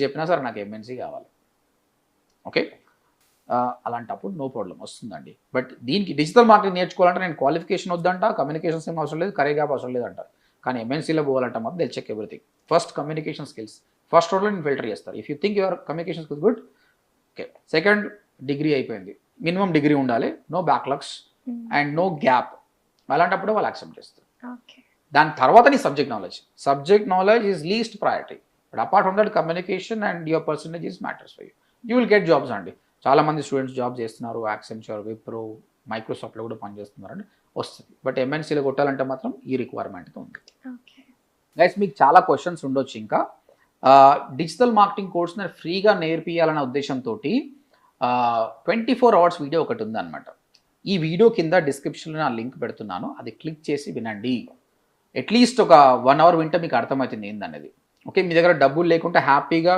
చెప్పినా సరే నాకు ఎంఎన్సీ కావాలి. ఓకే, అలాంటప్పుడు నో ప్రాబ్లం వస్తుందండి. బట్ దీనికి డిజిటల్ మార్కెటింగ్ నేర్చుకోవాలంటే నేను క్వాలిఫికేషన్ వద్దంట, కమ్యూనికేషన్స్ ఏం అవసరం లేదు, కరియర్ గ్యాప్ అవసరం లేదంట. కానీ ఎంఎన్సీలో పోవాలంటే మాత్రం they check everything. First communication skills first రోడ్లో నేను ఫిల్టర్ చేస్తారు. If you think your communication skills good, okay. Second, degree అయిపోయింది, మినిమం డిగ్రీ ఉండాలి, no backlogs and no gap. అలాంటప్పుడు వాళ్ళు యాక్సెప్ట్ చేస్తారు. దాని తర్వాత నీ subject knowledge is least priority. But apart from that communication and your percentage is matters for you. You will get jobs అండి. చాలా మంది స్టూడెంట్స్ జాబ్ చేస్తున్నారు, యాక్సెంచర్, విప్రో, మైక్రోసాఫ్ట్లో కూడా పనిచేస్తున్నారండి, వస్తుంది. బట్ ఎంఎన్సీలో కొట్టాలంటే మాత్రం ఈ రిక్వైర్మెంట్తో ఉంది. గైస్ మీకు చాలా క్వశ్చన్స్ ఉండొచ్చు. ఇంకా డిజిటల్ మార్కెటింగ్ కోర్స్ నేను ఫ్రీగా నేర్పియాలనే ఉద్దేశంతో 24 hours వీడియో ఒకటి ఉందన్నమాట. ఈ వీడియో కింద డిస్క్రిప్షన్లో నా లింక్ పెడుతున్నాను, అది క్లిక్ చేసి వినండి. అట్లీస్ట్ ఒక 1 hour వింటే మీకు అర్థమవుతుంది ఏందనేది. ఓకే, మీ దగ్గర డబ్బులు లేకుంటే హ్యాపీగా